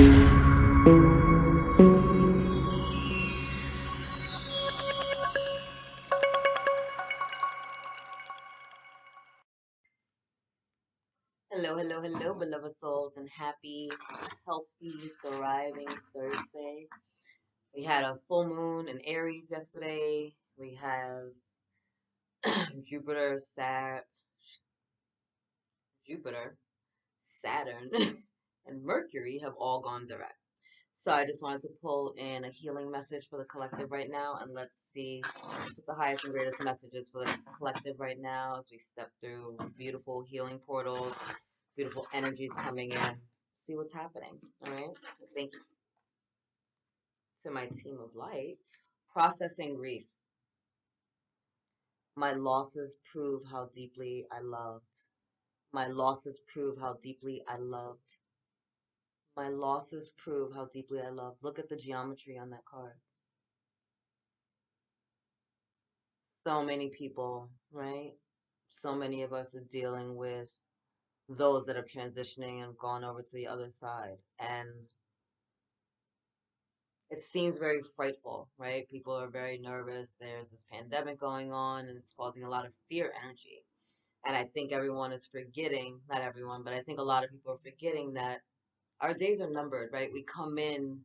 Hello, hello, hello, beloved souls, and happy, healthy, thriving Thursday. We had a full moon in Aries yesterday. We have Jupiter, Jupiter, Saturn, and Mercury have all gone direct. So I just wanted to pull in a healing message for the collective right now, and let's see what the highest and greatest messages for the collective right now as we step through beautiful healing portals, beautiful energies coming in. See what's happening. All right. Thank you to my team of lights. Processing grief. My losses prove how deeply I loved. My losses prove how deeply I loved. My losses prove how deeply I loved. Look at the geometry on that card. So many people, right? So many of us are dealing with those that are transitioning and gone over to the other side. And it seems very frightful, right? People are very nervous. There's this pandemic going on and it's causing a lot of fear energy. And I think everyone is forgetting, not everyone, but I think a lot of people are forgetting that our days are numbered, right? We come in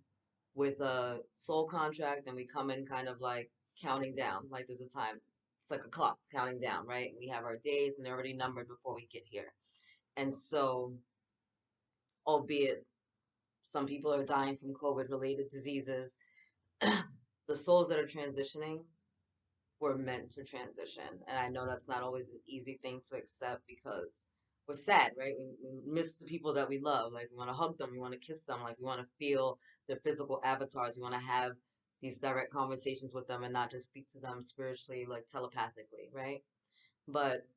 with a soul contract and we come in kind of like counting down, like there's a time. It's like a clock counting down, right? We have our days and they're already numbered before we get here. And so, albeit some people are dying from COVID related diseases, the souls that are transitioning were meant to transition. And I know that's not always an easy thing to accept because we're sad, right? We miss the people that we love. Like, we want to hug them, we want to kiss them, like, we want to feel their physical avatars, we want to have these direct conversations with them and not just speak to them spiritually, like telepathically, right? But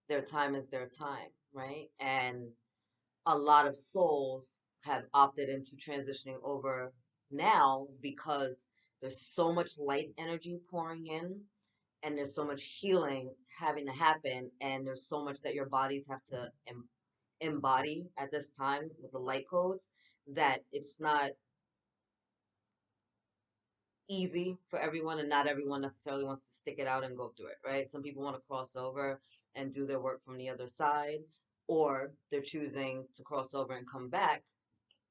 their time is their time, right? And a lot of souls have opted into transitioning over now because there's so much light energy pouring in and there's so much healing having to happen and there's so much that your bodies have to embody at this time with the light codes that it's not easy for everyone and not everyone necessarily wants to stick it out and go through it, right? Some people want to cross over and do their work from the other side, or they're choosing to cross over and come back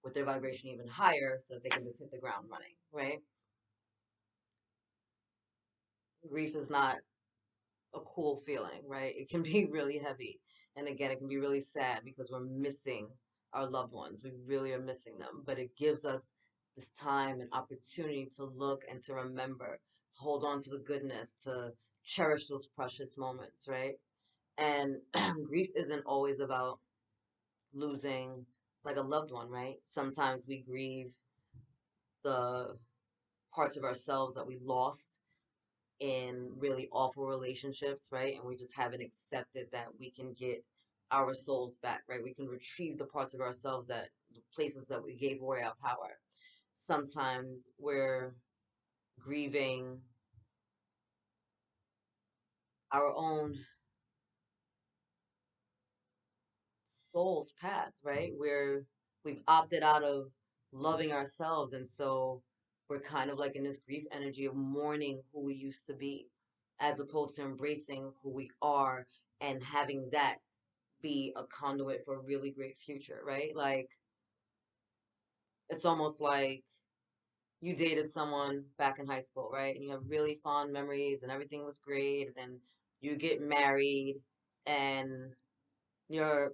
with their vibration even higher so that they can just hit the ground running, right? Grief is not a cool feeling, right? It can be really heavy. And again, it can be really sad because we're missing our loved ones. We really are missing them. But it gives us this time and opportunity to look and to remember, to hold on to the goodness, to cherish those precious moments, right? And grief isn't always about losing like a loved one, right? Sometimes we grieve the parts of ourselves that we lost in really awful relationships, right? And we just haven't accepted that we can get our souls back, right? We can retrieve the parts of ourselves that the places that we gave away our power. Sometimes we're grieving our own soul's path, right? Where we've opted out of loving ourselves. And so we're kind of like in this grief energy of mourning who we used to be, as opposed to embracing who we are and having that be a conduit for a really great future, right? Like, it's almost like you dated someone back in high school, right? And you have really fond memories and everything was great. And then you get married and your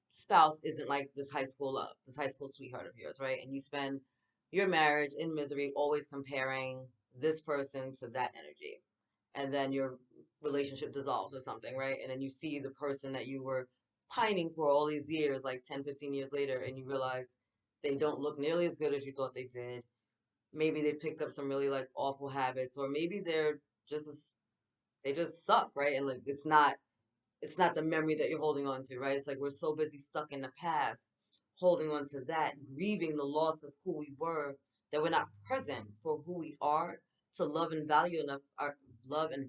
spouse isn't like this high school love, this high school sweetheart of yours, right? And you spend your marriage in misery, always comparing this person to that energy. And then your relationship dissolves or something, right? And then you see the person that you were pining for all these years, like 10, 15 years later, and you realize they don't look nearly as good as you thought they did. Maybe they picked up some really like awful habits, or maybe they're just they just suck, right? And like it's not the memory that you're holding on to, right? It's like we're so busy stuck in the past, holding on to that, grieving the loss of who we were, that we're not present for who we are to love and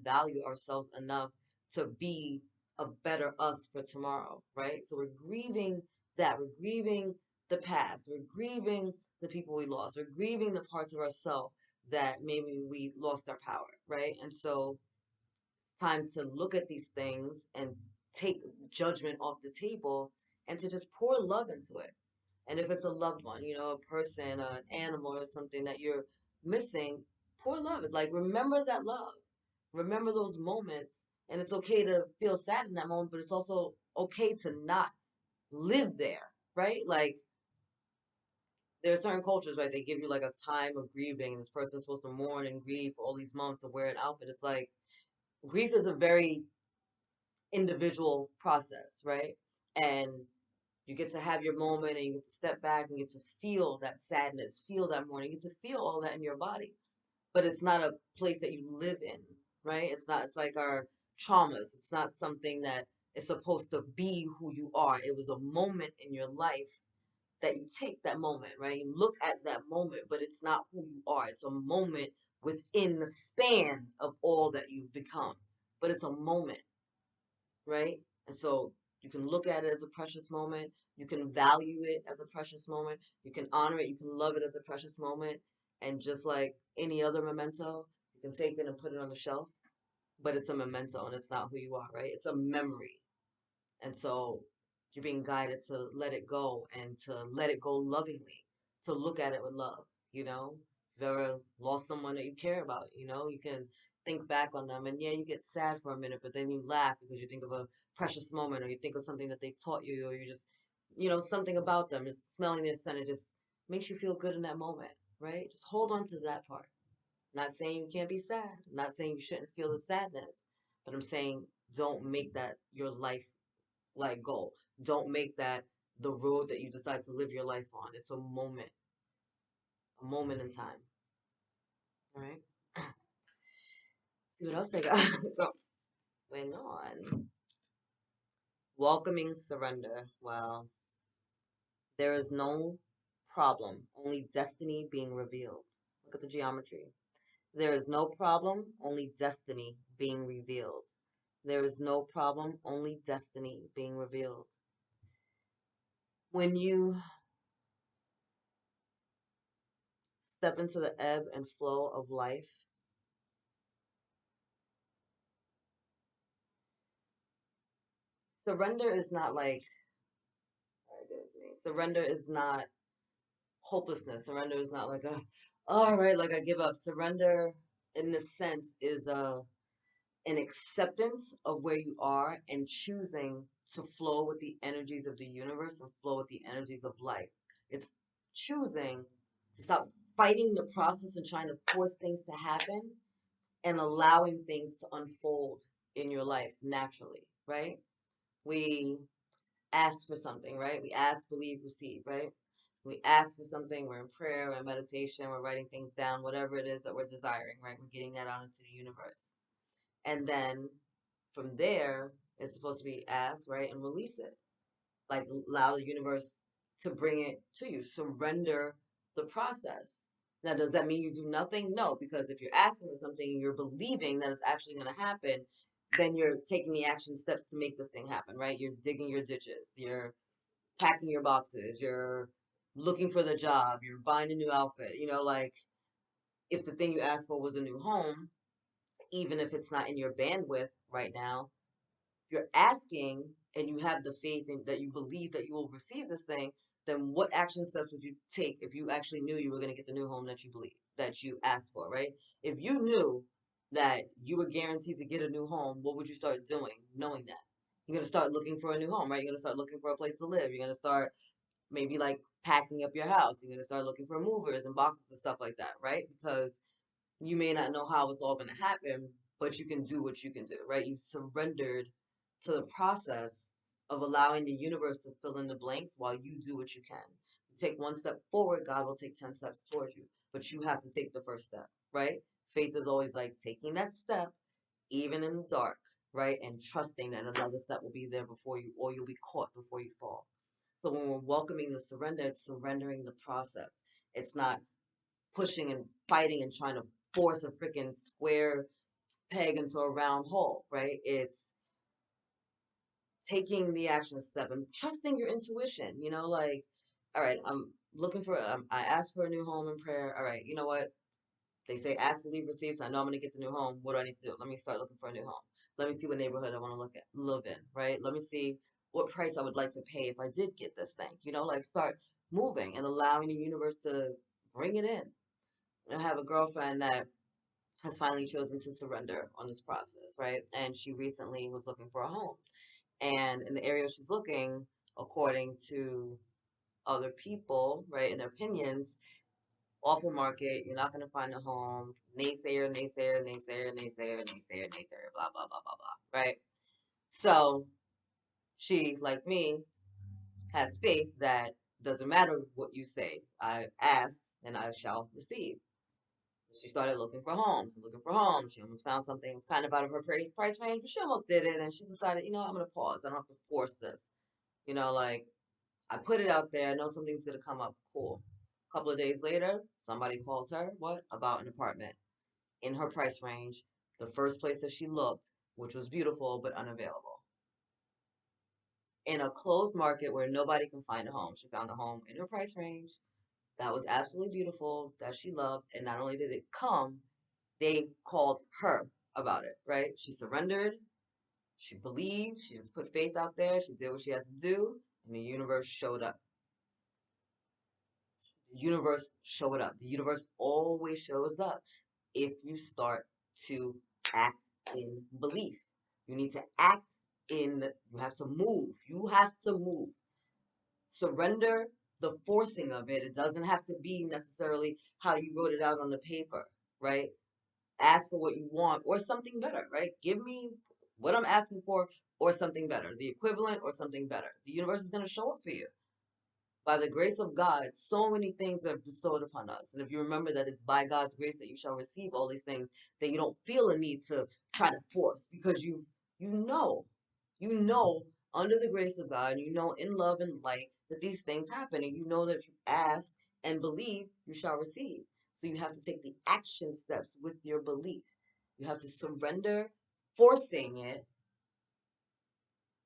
value ourselves enough to be a better us for tomorrow, right? So we're grieving that. We're grieving the past. We're grieving the people we lost. We're grieving the parts of ourselves that maybe we lost our power, right? And so it's time to look at these things and take judgment off the table and to just pour love into it. And if it's a loved one, a person, an animal, or something that you're missing, pour love. It's like, remember that love. Remember those moments. And it's okay to feel sad in that moment, but it's also okay to not live there, right? Like, there are certain cultures, right? They give you like a time of grieving. This person's supposed to mourn and grieve for all these months of wear an outfit. It's like, grief is a very individual process, right? And you get to have your moment and you get to step back and get to feel that sadness, feel that mourning, you get to feel all that in your body. But it's not a place that you live in, right? It's like our traumas. It's not something that is supposed to be who you are. It was a moment in your life that you take that moment, right? You look at that moment, but it's not who you are. It's a moment within the span of all that you've become. But it's a moment, right? And so you can look at it as a precious moment. You can value it as a precious moment. You can honor it. You can love it as a precious moment. And just like any other memento, you can take it and put it on the shelf. But it's a memento and it's not who you are, right? It's a memory. And so you're being guided to let it go and to let it go lovingly, to look at it with love, you know? If you've ever lost someone that you care about, you can think back on them and yeah, you get sad for a minute, but then you laugh because you think of a precious moment or you think of something that they taught you or you just, something about them, just smelling their scent, it just makes you feel good in that moment, right? Just hold on to that part. Not saying you can't be sad, not saying you shouldn't feel the sadness, but I'm saying don't make that your life like goal. Don't make that the road that you decide to live your life on. It's a moment in time. All right. See what else I got going on. Welcoming surrender. Well, there is no problem, only destiny being revealed. Look at the geometry. There is no problem, only destiny being revealed. There is no problem, only destiny being revealed. When you step into the ebb and flow of life, surrender is not like, all right, give it to me. Surrender is not hopelessness. Surrender is not like a, all right, like I give up. Surrender, in this sense, is an acceptance of where you are and choosing to flow with the energies of the universe and flow with the energies of life. It's choosing to stop fighting the process and trying to force things to happen and allowing things to unfold in your life naturally, right? We ask for something, right? We ask, believe, receive, right? We ask for something, we're in prayer, we're in meditation, we're writing things down, whatever it is that we're desiring, right? We're getting that out into the universe. And then from there, it's supposed to be asked, right? And release it. Like allow the universe to bring it to you. Surrender the process. Now, does that mean you do nothing? No, because if you're asking for something, you're believing that it's actually going to happen, then you're taking the action steps to make this thing happen, right? You're digging your ditches, you're packing your boxes, you're looking for the job, you're buying a new outfit. Like if the thing you asked for was a new home, even if it's not in your bandwidth right now, you're asking and you have the faith in, that you believe that you will receive this thing, then what action steps would you take if you actually knew you were going to get the new home that you believe that you asked for, right? If you knew that you were guaranteed to get a new home, what would you start doing knowing that? You're going to start looking for a new home, right? You're going to start looking for a place to live. You're going to start maybe like packing up your house. You're going to start looking for movers and boxes and stuff like that, right? Because you may not know how it's all going to happen, but you can do what you can do, right? You've surrendered to the process of allowing the universe to fill in the blanks while you do what you can. You take one step forward, God will take 10 steps towards you, but you have to take the first step, right? Faith is always like taking that step, even in the dark, right? And trusting that another step will be there before you, or you'll be caught before you fall. So when we're welcoming the surrender, it's surrendering the process. It's not pushing and fighting and trying to force a freaking square peg into a round hole, right? It's taking the action step and trusting your intuition, like All right, I'm looking for, I asked for a new home in prayer. All right, you know what? They say ask, believe, receive. So I know I'm gonna get the new home. What do I need to do? Let me start looking for a new home. Let me see what neighborhood I want to live in, right? Let me see what price I would like to pay if I did get this thing. Like start moving and allowing the universe to bring it in. I have a girlfriend that has finally chosen to surrender on this process, right? And she recently was looking for a home. And in the area she's looking, according to other people, right, and their opinions, awful market. You're not going to find a home. Naysayer, naysayer, naysayer, naysayer, naysayer, naysayer, blah, blah, blah, blah, blah. Right? So she, like me, has faith that doesn't matter what you say. I ask and I shall receive. She started looking for homes and looking for homes. She almost found something that was kind of out of her price range, but she almost did it. And she decided, I'm going to pause. I don't have to force this. Like I put it out there. I know something's going to come up. Cool. A couple of days later, somebody calls her, what? About an apartment in her price range, the first place that she looked, which was beautiful but unavailable. In a closed market where nobody can find a home, she found a home in her price range that was absolutely beautiful, that she loved, and not only did it come, they called her about it, right? She surrendered, she believed, she just put faith out there, she did what she had to do, and the universe showed up. The universe showed up. The universe always shows up if you start to act in belief. You need to act you have to move. You have to move. Surrender the forcing of it. It doesn't have to be necessarily how you wrote it out on the paper, right? Ask for what you want or something better, right? Give me what I'm asking for or something better, the equivalent or something better. The universe is going to show up for you by the grace of God, so many things are bestowed upon us. And if you remember that it's by God's grace that you shall receive all these things, that you don't feel a need to try to force because you know, you know under the grace of God, you know in love and light that these things happen. And you know that if you ask and believe, you shall receive. So you have to take the action steps with your belief. You have to surrender, forcing it,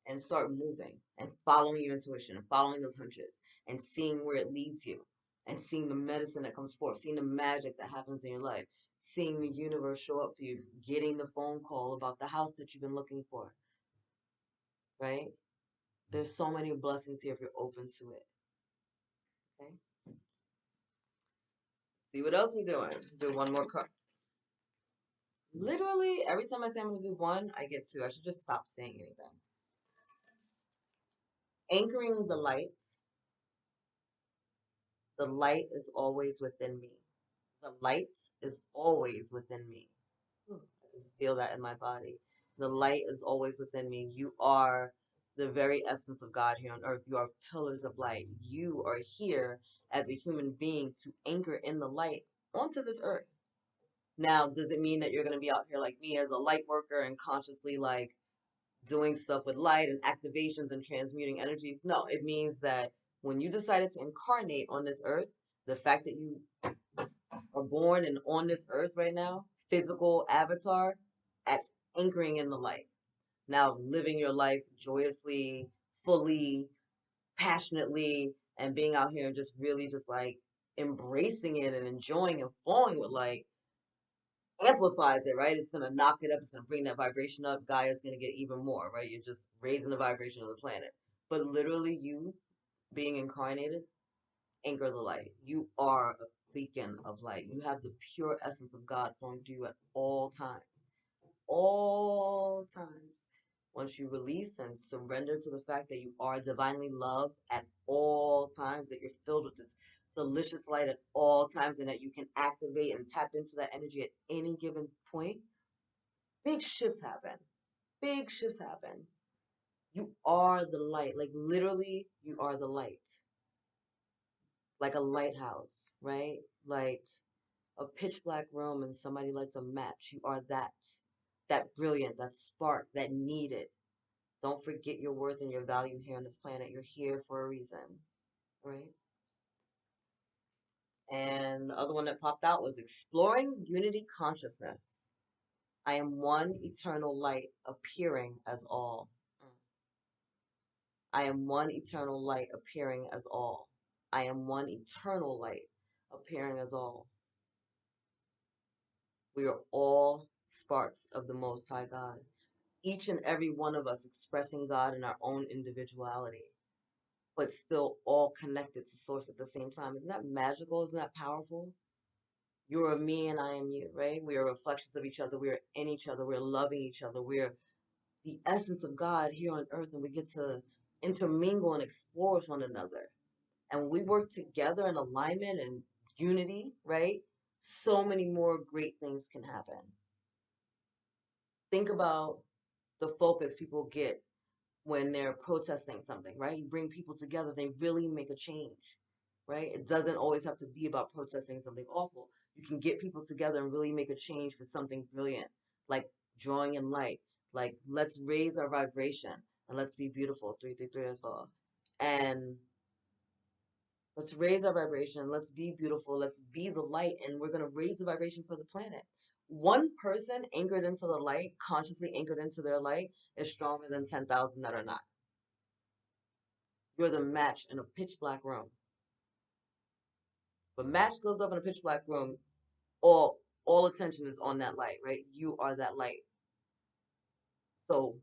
and start moving and following your intuition and following those hunches and seeing where it leads you and seeing the medicine that comes forth, seeing the magic that happens in your life, seeing the universe show up for you, getting the phone call about the house that you've been looking for, right? There's so many blessings here if you're open to it. Okay. See what else we doing? Do one more card. Literally, every time I say I'm gonna do one, I get two. I should just stop saying anything. Anchoring the light. The light is always within me. The light is always within me. I can feel that in my body. The light is always within me. You are the very essence of God here on earth. You are pillars of light. You are here as a human being to anchor in the light onto this earth. Now, does it mean that you're going to be out here like me as a light worker and consciously like doing stuff with light and activations and transmuting energies? No, it means that when you decided to incarnate on this earth, the fact that you are born and on this earth right now, physical avatar, that's anchoring in the light. Now living your life joyously, fully, passionately, and being out here and just really just like embracing it and enjoying and flowing with light amplifies it, right? It's gonna knock it up, it's gonna bring that vibration up. Gaia's gonna get even more, right? You're just raising the vibration of the planet. But literally you being incarnated, anchor the light. You are a beacon of light. You have the pure essence of God flowing through you at all times. All times. Once you release and surrender to the fact that you are divinely loved at all times, that you're filled with this delicious light at all times, and that you can activate and tap into that energy at any given point, big shifts happen. Big shifts happen. You are the light. Like literally, you are the light. Like a lighthouse, right? Like a pitch black room and somebody lights a match. You are that brilliant, that spark, that needed. Don't forget your worth and your value here on this planet. You're here for a reason, right? And the other one that popped out was exploring unity consciousness. I am one eternal light appearing as all. I am one eternal light appearing as all. I am one eternal light, appearing as all. We are all sparks of the Most High God, each and every one of us expressing God in our own individuality, but still all connected to Source at the same time. Isn't that magical? Isn't that powerful? You're me and I am you, right? We are reflections of each other. We are in each other. We're loving each other. We're the essence of God here on earth, and we get to intermingle and explore with one another. And when we work together in alignment and unity, right? So many more great things can happen. Think about the focus people get when they're protesting something, right? You bring people together, they really make a change, right? It doesn't always have to be about protesting something awful. You can get people together and really make a change for something brilliant, like drawing in light, like let's raise our vibration and let's be beautiful. 333 is all. And let's raise our vibration. Let's be beautiful. Let's be the light. And we're going to raise the vibration for the planet. One person anchored into the light, consciously anchored into their light, is stronger than 10,000 that are not. You're the match in a pitch black room. But match goes up in a pitch black room, all attention is on that light, right? You are that light. So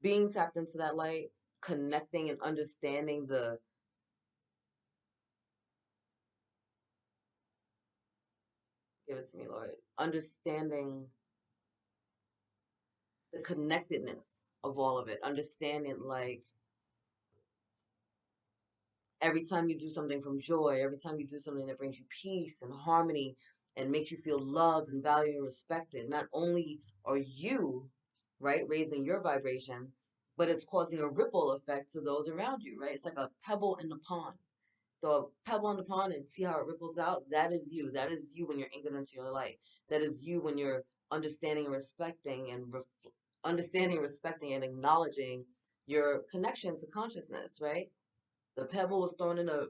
being tapped into that light, connecting and understanding give it to me, Lord, understanding the connectedness of all of it, understanding like every time you do something from joy, every time you do something that brings you peace and harmony and makes you feel loved and valued and respected, not only are you, right, raising your vibration, but it's causing a ripple effect to those around you, right? It's like a pebble in the pond. Throw a pebble in the pond and see how it ripples out. That is you. That is you when you're anchored into your light. That is you when you're understanding and respecting and understanding, respecting, and acknowledging your connection to consciousness, right? The pebble was thrown in a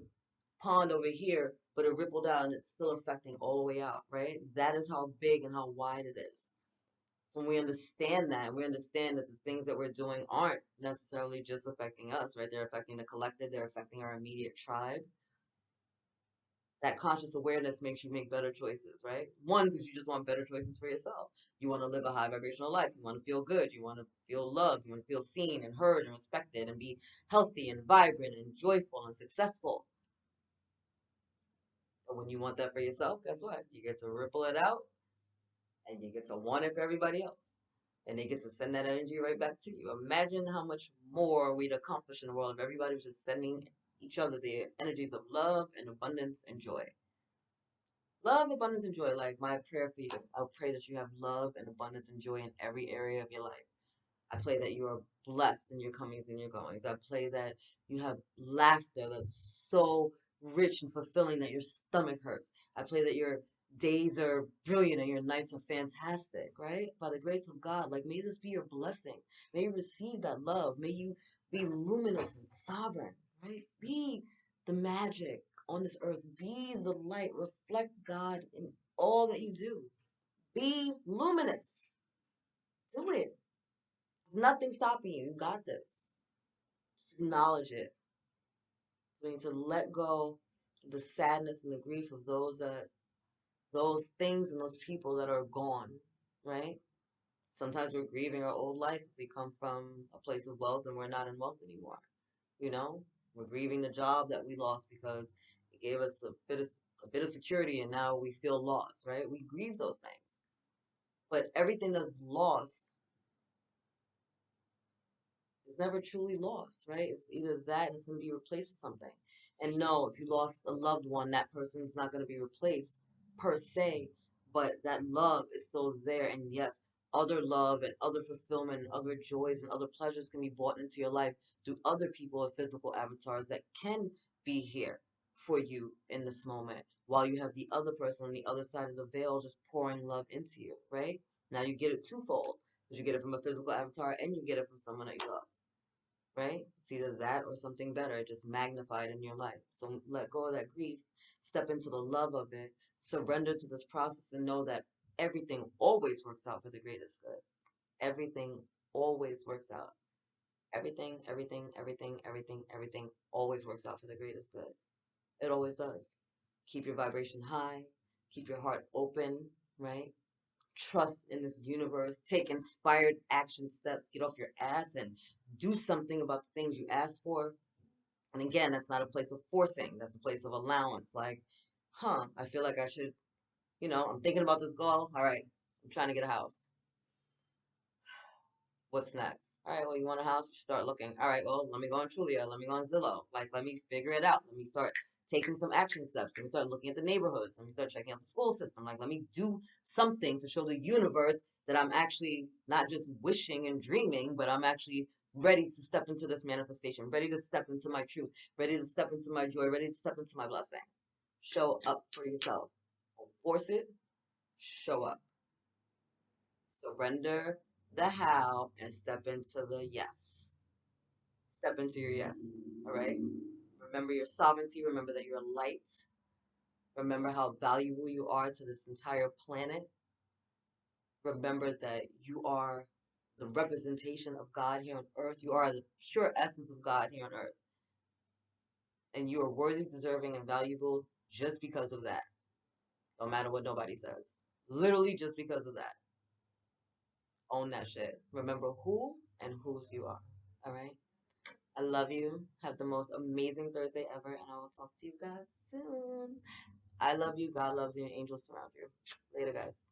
pond over here, but it rippled out and it's still affecting all the way out, right? That is how big and how wide it is. So when we understand that, we understand that the things that we're doing aren't necessarily just affecting us, right? They're affecting the collective, they're affecting our immediate tribe. That conscious awareness makes you make better choices, right? One, because you just want better choices for yourself. You want to live a high vibrational life. You want to feel good. You want to feel loved. You want to feel seen and heard and respected and be healthy and vibrant and joyful and successful. But when you want that for yourself, guess what? You get to ripple it out and you get to want it for everybody else. And they get to send that energy right back to you. Imagine how much more we'd accomplish in the world if everybody was just sending each other the energies of love and abundance and joy. Love, abundance, and joy. Like my prayer for you. I pray that you have love and abundance and joy in every area of your life. I pray that you are blessed in your comings and your goings. I pray that you have laughter that's so rich and fulfilling that your stomach hurts. I pray that your days are brilliant and your nights are fantastic, right? By the grace of God, like may this be your blessing. May you receive that love. May you be luminous and sovereign, right? Be the magic on this earth. Be the light. Reflect God in all that you do. Be luminous. Do it. There's nothing stopping you. You got this. Just acknowledge it. So we need to let go of the sadness and the grief of those things and those people that are gone, right? Sometimes we're grieving our old life if we come from a place of wealth and we're not in wealth anymore. You know, we're grieving the job that we lost because it gave us a bit of security and now we feel lost, right? We grieve those things. But everything that's lost it's never truly lost, right? It's either that and it's going to be replaced with something. And no, if you lost a loved one, that person's not going to be replaced per se, but that love is still there. And yes, other love and other fulfillment and other joys and other pleasures can be brought into your life through other people or physical avatars that can be here for you in this moment while you have the other person on the other side of the veil just pouring love into you, right? Now you get it twofold because you get it from a physical avatar and you get it from someone that you love, right? It's either that or something better, just magnified in your life. So let go of that grief, step into the love of it, surrender to this process, and know that everything always works out for the greatest good. Everything always works out. Everything always works out for the greatest good. It always does. Keep your vibration high, keep your heart open, right? Trust in this universe, take inspired action steps, get off your ass and do something about the things you ask for. And again, that's not a place of forcing, that's a place of allowance. Like, I feel like I should, I'm thinking about this goal. All right, I'm trying to get a house. What's next? All right, well, you want a house? You start looking. All right, well, let me go on Trulia. Let me go on Zillow. Like, let me figure it out. Let me start taking some action steps. Let me start looking at the neighborhoods. Let me start checking out the school system. Like, let me do something to show the universe that I'm actually not just wishing and dreaming, but I'm actually ready to step into this manifestation, ready to step into my truth, ready to step into my joy, ready to step into my blessing. Show up for yourself. Don't force it. Show up. Surrender the how and step into the yes. Step into your yes. All right? Remember your sovereignty. Remember that you're light. Remember how valuable you are to this entire planet. Remember that you are the representation of God here on earth. You are the pure essence of God here on earth. And you are worthy, deserving, and valuable just because of that. No matter what nobody says. Literally just because of that. Own that shit. Remember who and whose you are. All right? I love you. Have the most amazing Thursday ever, and I will talk to you guys soon. I love you. God loves you, and angels surround you. Later, guys.